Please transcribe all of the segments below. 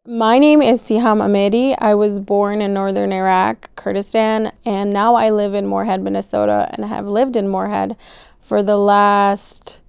My name is Siham Ahmadi. I was born in northern Iraq, Kurdistan, and now I live in Moorhead, Minnesota, and I have lived in Moorhead for the last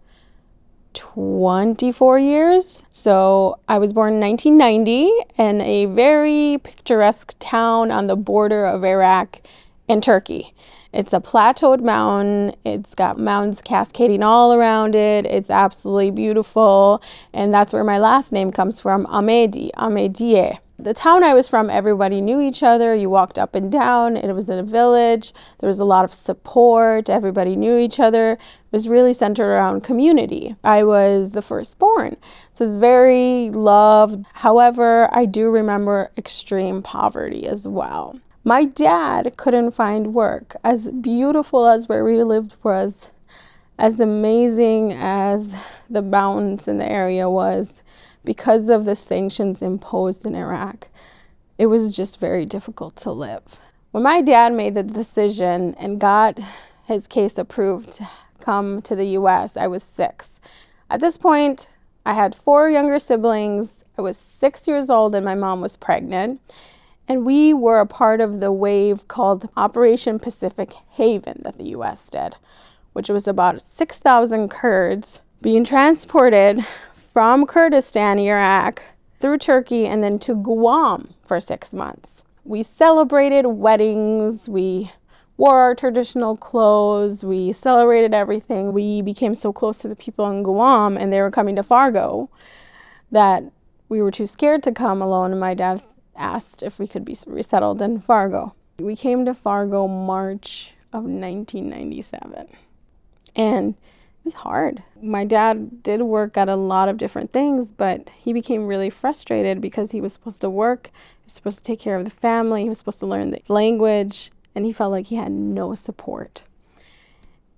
24 years. So I was born in 1990 in a very picturesque town on the border of Iraq and Turkey. It's a plateaued mountain. It's got mountains cascading all around it. It's absolutely beautiful. And that's where my last name comes from, Ahmadi, Ahmadiyeh. The town I was from, everybody knew each other. You walked up and down. It was in a village. There was a lot of support. Everybody knew each other. It was really centered around community. I was the firstborn, so it's very loved. However, I do remember extreme poverty as well. My dad couldn't find work. As beautiful as where we lived was, as amazing as the mountains in the area was, because of the sanctions imposed in Iraq, it was just very difficult to live. When my dad made the decision and got his case approved to come to the US, I was 6. At this point, I had 4 younger siblings. I was 6 years old and my mom was pregnant. And we were a part of the wave called Operation Pacific Haven that the US did, which was about 6,000 Kurds being transported from Kurdistan, Iraq, through Turkey, and then to Guam for 6 months. We celebrated weddings, we wore our traditional clothes, we celebrated everything. We became so close to the people in Guam, and they were coming to Fargo, that we were too scared to come alone, and my dad asked if we could be resettled in Fargo. We came to Fargo March of 1997, and it was hard. My dad did work at a lot of different things, but he became really frustrated because he was supposed to work, he was supposed to take care of the family, he was supposed to learn the language, and he felt like he had no support.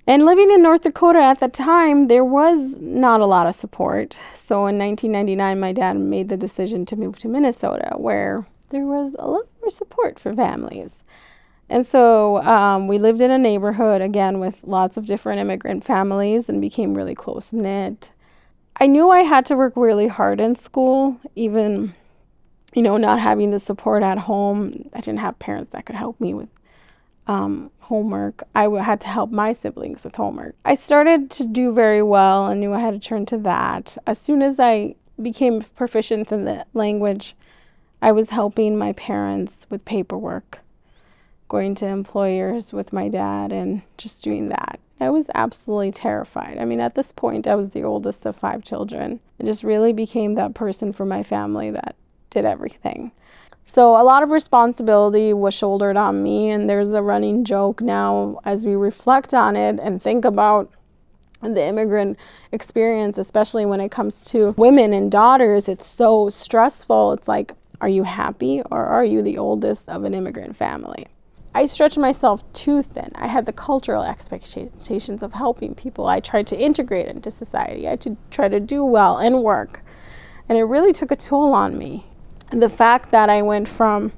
And living in North Dakota at the time, there was not a lot of support. So in 1999, my dad made the decision to move to Minnesota, where there was a little more support for families. And so we lived in a neighborhood, again, with lots of different immigrant families and became really close-knit. I knew I had to work really hard in school, even, not having the support at home. I didn't have parents that could help me with homework. I had to help my siblings with homework. I started to do very well and knew I had to turn to that. As soon as I became proficient in the language, I was helping my parents with paperwork, going to employers with my dad and just doing that. I was absolutely terrified. I mean, at this point, I was the oldest of 5 children. I just really became that person for my family that did everything. So a lot of responsibility was shouldered on me, and there's a running joke now as we reflect on it and think about the immigrant experience, especially when it comes to women and daughters. It's so stressful. It's like, are you happy or are you the oldest of an immigrant family? I stretched myself too thin. I had the cultural expectations of helping people. I tried to integrate into society. I tried to do well and work, and it really took a toll on me. The fact that I went from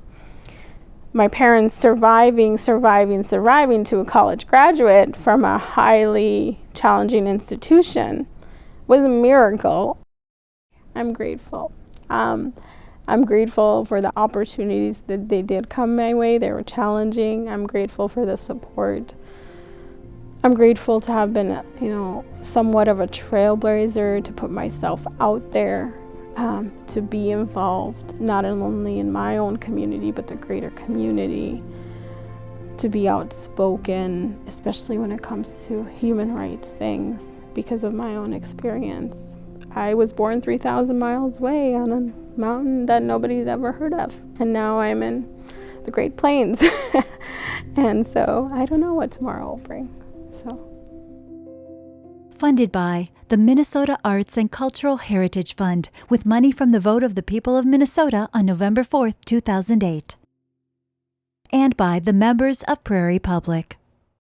my parents surviving to a college graduate from a highly challenging institution was a miracle. I'm grateful. I'm grateful for the opportunities that they did come my way. They were challenging. I'm grateful for the support. I'm grateful to have been, somewhat of a trailblazer, to put myself out there. To be involved, not only in my own community, but the greater community, to be outspoken, especially when it comes to human rights things, because of my own experience. I was born 3,000 miles away on a mountain that nobody's ever heard of, and now I'm in the Great Plains. And so I don't know what tomorrow will bring. Funded by the Minnesota Arts and Cultural Heritage Fund, with money from the vote of the people of Minnesota on November 4th, 2008. And by the members of Prairie Public.